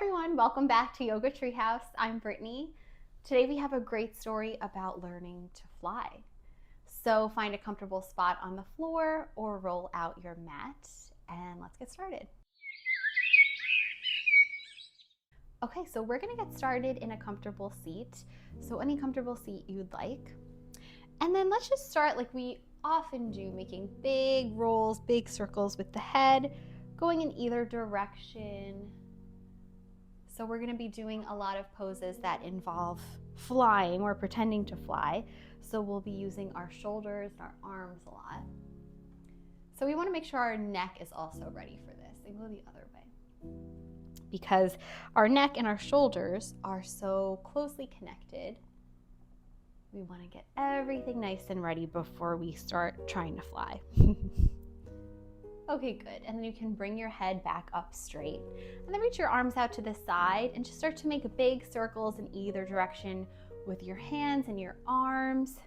everyone, welcome back to Yoga Treehouse. I'm Brittany. Today we have a great story about learning to fly. So find a comfortable spot on the floor or roll out your mat and let's get started. Okay, so we're gonna get started in a comfortable seat. So any comfortable seat you'd like. And then let's just start like we often do, making big rolls, big circles with the head, going in either direction. So we're going to be doing a lot of poses that involve flying or pretending to fly. So we'll be using our shoulders and our arms a lot. So we want to make sure our neck is also ready for this and go the other way. Because our neck and our shoulders are so closely connected, we want to get everything nice and ready before we start trying to fly. Okay, good. And then you can bring your head back up straight. And then reach your arms out to the side and just start to make big circles in either direction with your hands and your arms.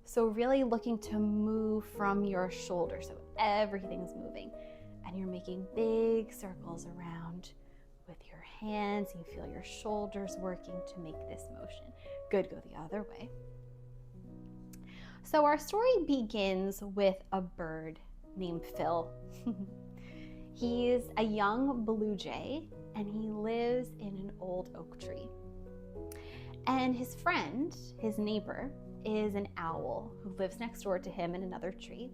So really looking to move from your shoulder. So everything's moving. And you're making big circles around with your hands. You feel your shoulders working to make this motion. Good, go the other way. So our story begins with a bird named Phil. He's a young blue jay and he lives in an old oak tree. And his friend, his neighbor, is an owl who lives next door to him in another tree.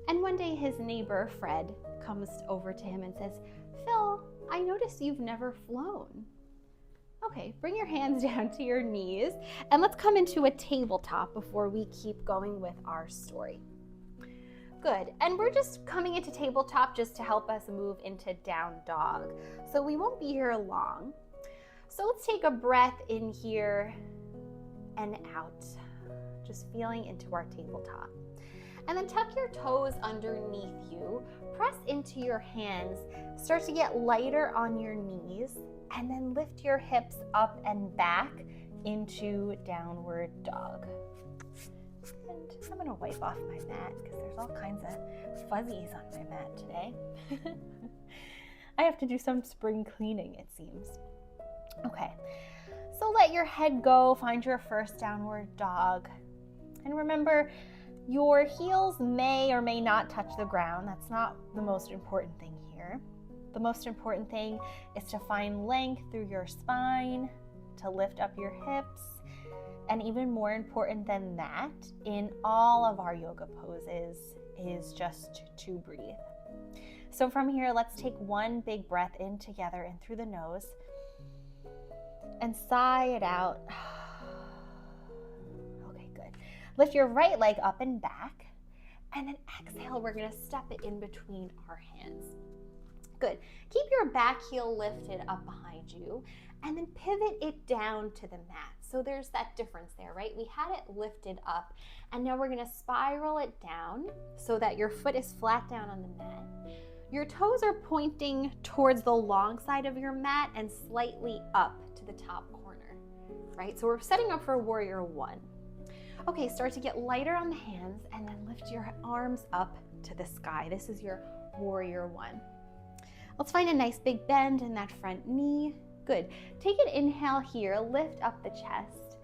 And one day his neighbor, Fred, comes over to him and says, "Phil, I noticed you've never flown." Okay, bring your hands down to your knees and let's come into a tabletop before we keep going with our story. Good, and we're just coming into tabletop just to help us move into down dog. So we won't be here long. So let's take a breath in here and out, just feeling into our tabletop. And then tuck your toes underneath you, press into your hands, start to get lighter on your knees, and then lift your hips up and back into downward dog. And I'm gonna wipe off my mat because there's all kinds of fuzzies on my mat today. I have to do some spring cleaning, it seems. Okay, so let your head go, find your first downward dog. And remember, your heels may or may not touch the ground. That's not the most important thing here. The most important thing is to find length through your spine, to lift up your hips, and even more important than that, in all of our yoga poses, is just to breathe. So from here, let's take one big breath in together in through the nose and sigh it out. Okay, good. Lift your right leg up and back, and then exhale, we're gonna step it in between our hands. Good. Keep your back heel lifted up behind you and then pivot it down to the mat. So there's that difference there, right? We had it lifted up and now we're gonna spiral it down so that your foot is flat down on the mat. Your toes are pointing towards the long side of your mat and slightly up to the top corner, right? So we're setting up for warrior one. Okay, start to get lighter on the hands and then lift your arms up to the sky. This is your warrior one. Let's find a nice big bend in that front knee. Good. Take an inhale here, lift up the chest,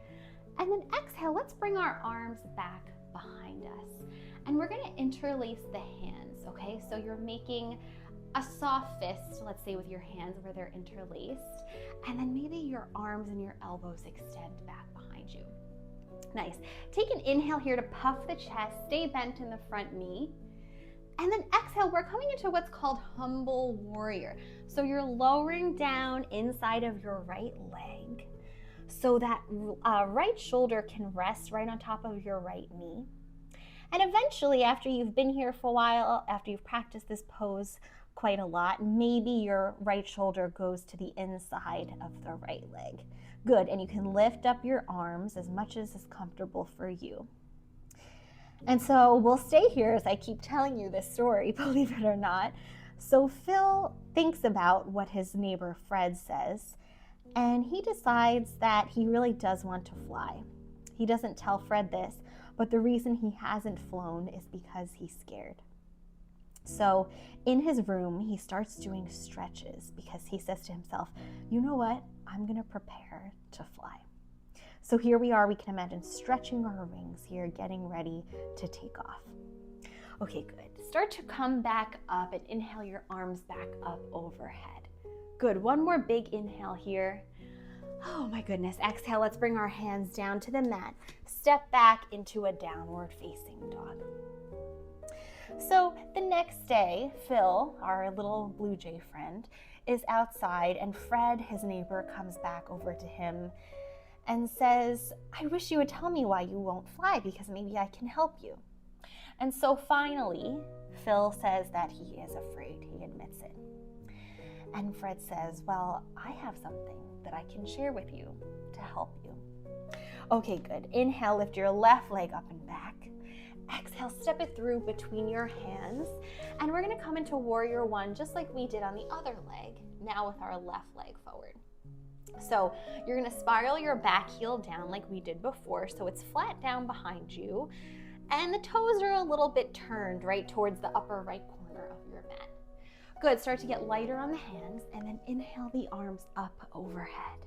and then exhale, let's bring our arms back behind us. And we're gonna interlace the hands, okay? So you're making a soft fist, let's say with your hands where they're interlaced, and then maybe your arms and your elbows extend back behind you. Nice. Take an inhale here to puff the chest, stay bent in the front knee. And then exhale, we're coming into what's called humble warrior. So you're lowering down inside of your right leg so that right shoulder can rest right on top of your right knee. And eventually, after you've been here for a while, after you've practiced this pose quite a lot, maybe your right shoulder goes to the inside of the right leg. Good, and you can lift up your arms as much as is comfortable for you. And so we'll stay here as I keep telling you this story, believe it or not. So Phil thinks about what his neighbor Fred says, and he decides that he really does want to fly. He doesn't tell Fred this, but the reason he hasn't flown is because he's scared. So in his room, he starts doing stretches because he says to himself, you know what? I'm going to prepare to fly. So here we are. We can imagine stretching our wings here, getting ready to take off. Okay, good. Start to come back up and inhale your arms back up overhead. Good. One more big inhale here. Oh my goodness. Exhale. Let's bring our hands down to the mat. Step back into a downward facing dog. So the next day, Phil, our little blue jay friend, is outside, and Fred, his neighbor, comes back over to him and says, I wish you would tell me why you won't fly, because maybe I can help you. And so finally, Phil says that he is afraid. He admits it. And Fred says, well, I have something that I can share with you to help you. Okay, good. Inhale, lift your left leg up and back. Exhale, step it through between your hands. And we're going to come into warrior one, just like we did on the other leg, now with our left leg forward. So you're going to spiral your back heel down like we did before, so it's flat down behind you. And the toes are a little bit turned right towards the upper right corner of your mat. Good, start to get lighter on the hands, and then inhale the arms up overhead.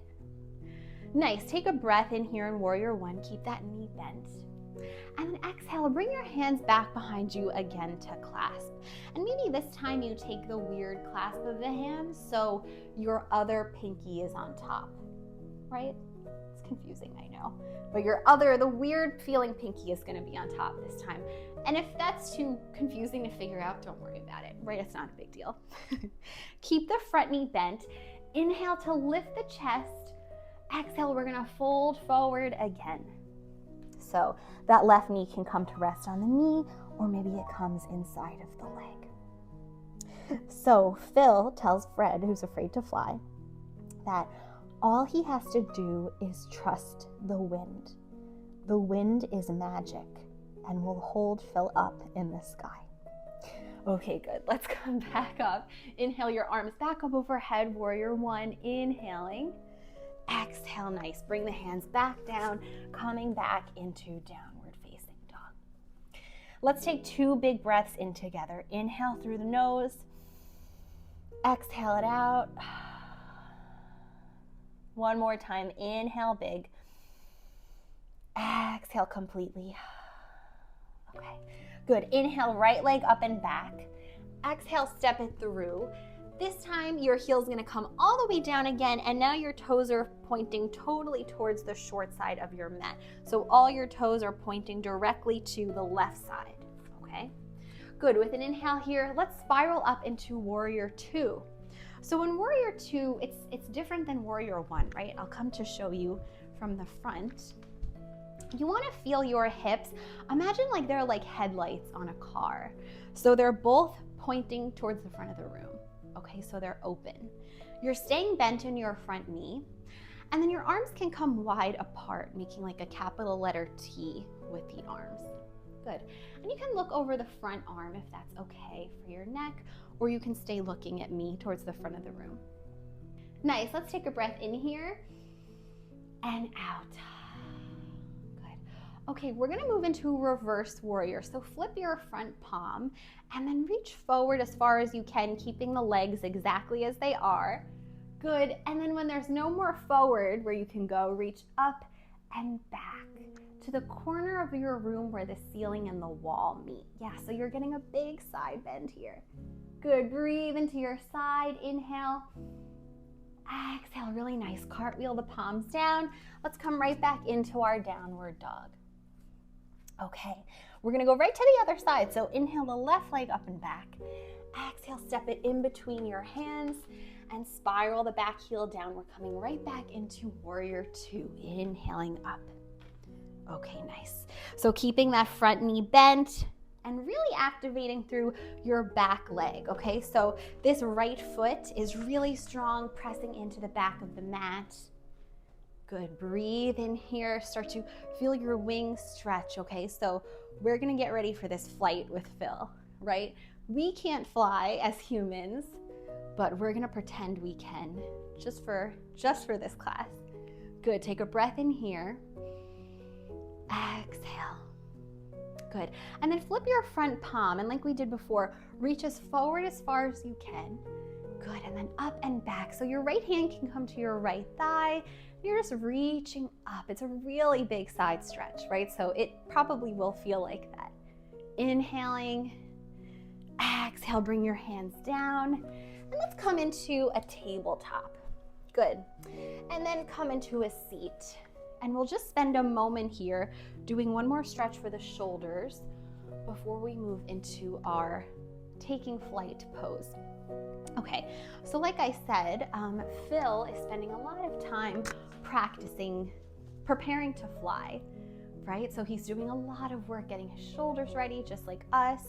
Nice, take a breath in here in warrior one, keep that knee bent. And then exhale, bring your hands back behind you again to clasp. And maybe this time you take the weird clasp of the hands so your other pinky is on top, right? It's confusing, I know. But the weird feeling pinky is gonna be on top this time. And if that's too confusing to figure out, don't worry about it, right? It's not a big deal. Keep the front knee bent. Inhale to lift the chest. Exhale, we're gonna fold forward again. So that left knee can come to rest on the knee, or maybe it comes inside of the leg. So Phil tells Fred, who's afraid to fly, that all he has to do is trust the wind. The wind is magic and will hold Phil up in the sky. Okay, good. Let's come back up. Inhale your arms back up overhead, warrior one, inhaling. Exhale, nice. Bring the hands back down, coming back into downward facing dog. Let's take 2 big breaths in together. Inhale through the nose. Exhale it out. One more time. Inhale big. Exhale completely. Okay, good. Inhale, right leg up and back. Exhale, step it through. This time, your heel's gonna come all the way down again, and now your toes are pointing totally towards the short side of your mat. So all your toes are pointing directly to the left side, okay? Good, with an inhale here, let's spiral up into warrior two. So in warrior two, it's different than warrior one, right? I'll come to show you from the front. You wanna feel your hips. Imagine like they're like headlights on a car. So they're both pointing towards the front of the room. Okay, so they're open. You're staying bent in your front knee, and then your arms can come wide apart, making like a capital letter T with the arms. Good. And you can look over the front arm if that's okay for your neck, or you can stay looking at me towards the front of the room. Nice, let's take a breath in here and out. Okay, we're gonna move into reverse warrior. So flip your front palm and then reach forward as far as you can, keeping the legs exactly as they are. Good, and then when there's no more forward where you can go, reach up and back to the corner of your room where the ceiling and the wall meet. Yeah, so you're getting a big side bend here. Good, breathe into your side, inhale. Exhale, really nice. Cartwheel the palms down. Let's come right back into our downward dog. Okay, we're gonna go right to the other side. So inhale the left leg up and back. Exhale, step it in between your hands and spiral the back heel down. We're coming right back into warrior two, inhaling up. Okay, nice. So keeping that front knee bent and really activating through your back leg, okay? So this right foot is really strong, pressing into the back of the mat. Good, breathe in here, start to feel your wings stretch, okay? So we're gonna get ready for this flight with Phil, right? We can't fly as humans, but we're gonna pretend we can, just for this class. Good, take a breath in here. Exhale. Good. And then flip your front palm, and like we did before, reach as forward as far as you can. Good, and then up and back. So your right hand can come to your right thigh. You're just reaching up. It's a really big side stretch, right? So it probably will feel like that. Inhaling, exhale, bring your hands down. And let's come into a tabletop. Good. And then come into a seat. And we'll just spend a moment here doing one more stretch for the shoulders before we move into our taking flight pose. Okay, so like I said, Phil is spending a lot of time practicing, preparing to fly, right? So he's doing a lot of work getting his shoulders ready, just like us,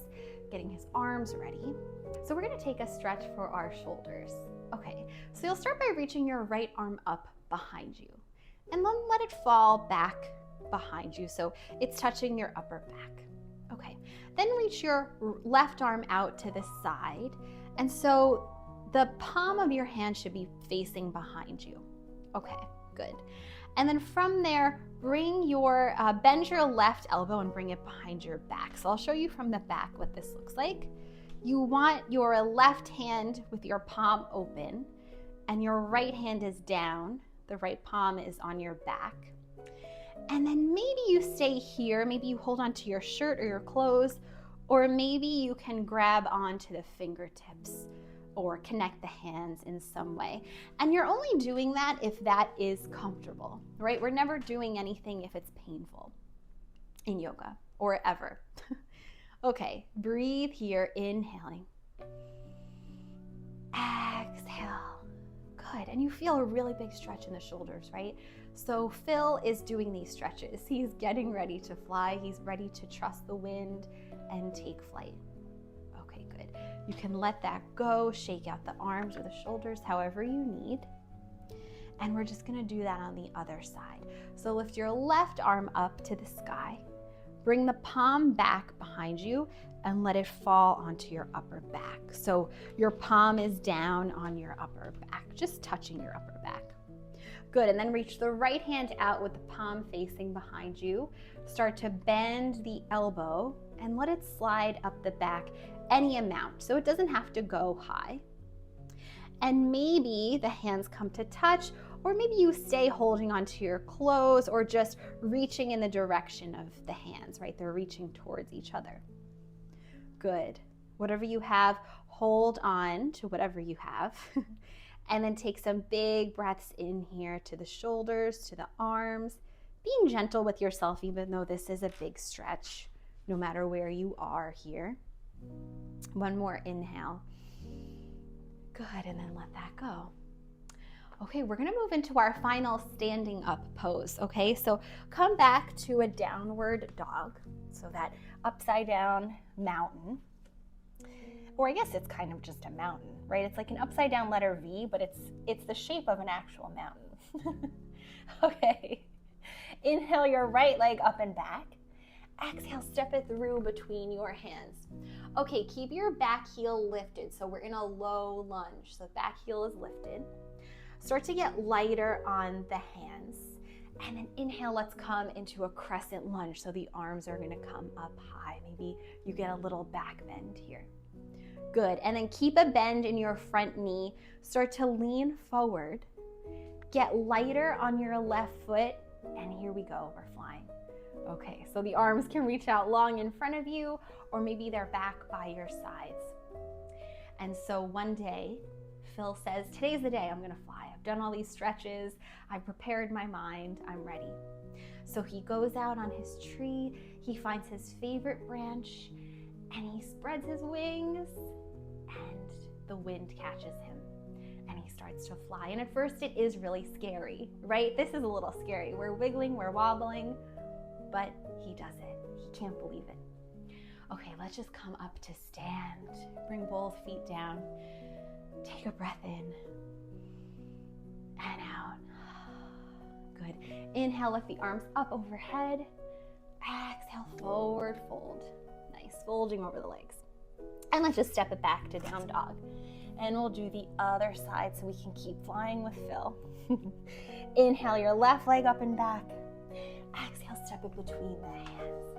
getting his arms ready. So we're gonna take a stretch for our shoulders. Okay, so you'll start by reaching your right arm up behind you, and then let it fall back behind you so it's touching your upper back. Okay, then reach your left arm out to the side, and so the palm of your hand should be facing behind you. Okay, good. And then from there, bring your, bend your left elbow and bring it behind your back. So I'll show you from the back what this looks like. You want your left hand with your palm open, and your right hand is down. The right palm is on your back. And then maybe you stay here, maybe you hold on to your shirt or your clothes, or maybe you can grab onto the fingertips or connect the hands in some way. And you're only doing that if that is comfortable, right? We're never doing anything if it's painful in yoga or ever. Okay, breathe here, inhaling. Exhale. Good, and you feel a really big stretch in the shoulders, right? So Phil is doing these stretches. He's getting ready to fly. He's ready to trust the wind and take flight. Okay, good. You can let that go, shake out the arms or the shoulders, however you need. And we're just gonna do that on the other side. So lift your left arm up to the sky, bring the palm back behind you, and let it fall onto your upper back. So your palm is down on your upper back, just touching your upper back. Good, and then reach the right hand out with the palm facing behind you. Start to bend the elbow and let it slide up the back any amount. So it doesn't have to go high. And maybe the hands come to touch, or maybe you stay holding onto your clothes or just reaching in the direction of the hands, right? They're reaching towards each other. Good. Whatever you have, hold on to whatever you have. And then take some big breaths in here to the shoulders, to the arms, being gentle with yourself, even though this is a big stretch, no matter where you are here. One more inhale. Good, and then let that go. Okay, we're gonna move into our final standing up pose, okay? So come back to a downward dog, so that upside down mountain. Or I guess it's kind of just a mountain, right? It's like an upside down letter V, but it's the shape of an actual mountain. Okay, inhale your right leg up and back. Exhale, step it through between your hands. Okay, keep your back heel lifted. So we're in a low lunge. So back heel is lifted. Start to get lighter on the hands. And then inhale, let's come into a crescent lunge. So the arms are gonna come up high. Maybe you get a little back bend here. Good, and then keep a bend in your front knee. Start to lean forward. Get lighter on your left foot, and here we go, we're flying. Okay, so the arms can reach out long in front of you, or maybe they're back by your sides. And so one day, Phil says, today's the day I'm gonna fly. I've done all these stretches, I've prepared my mind, I'm ready. So he goes out on his tree, he finds his favorite branch, and he spreads his wings, and the wind catches him, and he starts to fly. And at first it is really scary, right? This is a little scary. We're wiggling, we're wobbling, but he does it. He can't believe it. Okay, let's just come up to stand. Bring both feet down. Take a breath in and out. Good. Inhale, lift the arms up overhead. Exhale, forward fold. Nice, folding over the legs. And let's just step it back to down dog. And we'll do the other side so we can keep flying with Phil. Inhale your left leg up and back. Exhale, step it between the hands.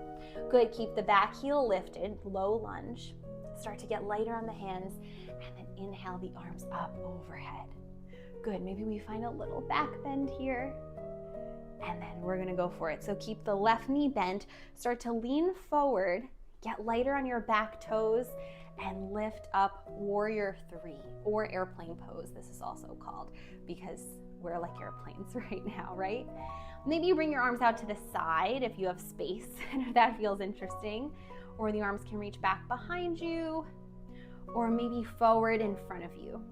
Good, keep the back heel lifted, low lunge. Start to get lighter on the hands, and then inhale the arms up overhead. Good, maybe we find a little back bend here, and then we're gonna go for it. So keep the left knee bent, start to lean forward, get lighter on your back toes, and lift up warrior 3, or airplane pose, this is also called, because we're like airplanes right now, right? Maybe you bring your arms out to the side if you have space, and if that feels interesting, or the arms can reach back behind you, or maybe forward in front of you.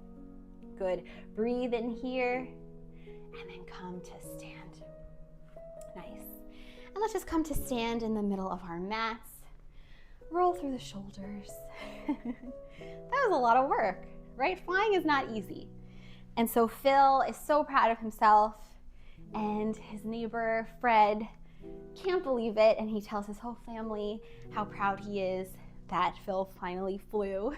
Good, breathe in here, and then come to stand. Nice. And let's just come to stand in the middle of our mats. Roll through the shoulders. That was a lot of work, right? Flying is not easy. And so Phil is so proud of himself, and his neighbor, Fred, can't believe it, and he tells his whole family how proud he is that Phil finally flew.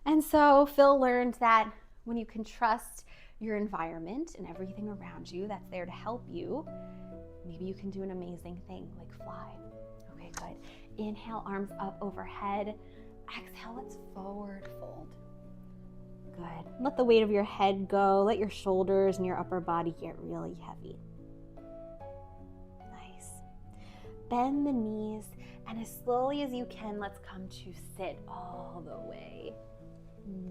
And so Phil learned that when you can trust your environment and everything around you that's there to help you, maybe you can do an amazing thing like fly. Okay, good. Inhale, arms up overhead. Exhale, let's forward fold. Good. Let the weight of your head go. Let your shoulders and your upper body get really heavy. Nice. Bend the knees, and as slowly as you can, let's come to sit all the way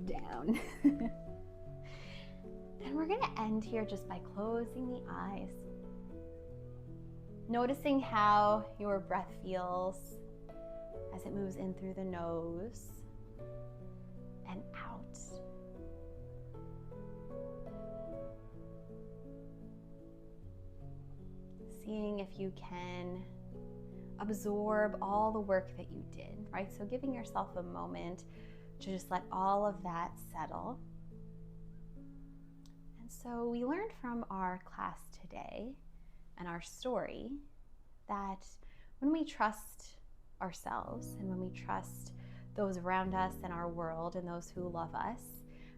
down. And we're going to end here just by closing the eyes. Noticing how your breath feels as it moves in through the nose and out. Seeing if you can absorb all the work that you did, right? So giving yourself a moment to just let all of that settle. And so we learned from our class today and our story that when we trust ourselves and when we trust those around us and our world and those who love us,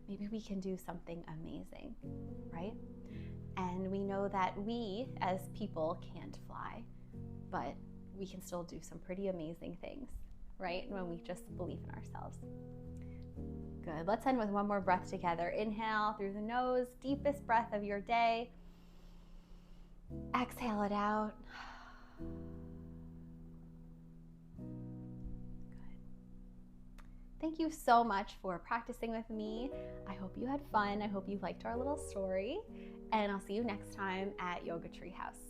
maybe we can do something amazing, right? And we know that we as people can't fly, but we can still do some pretty amazing things, right? When we just believe in ourselves. Good. Let's end with one more breath together. Inhale through the nose, deepest breath of your day. Exhale it out. Good. Thank you so much for practicing with me. I hope you had fun. I hope you liked our little story. And I'll see you next time at Yoga Treehouse.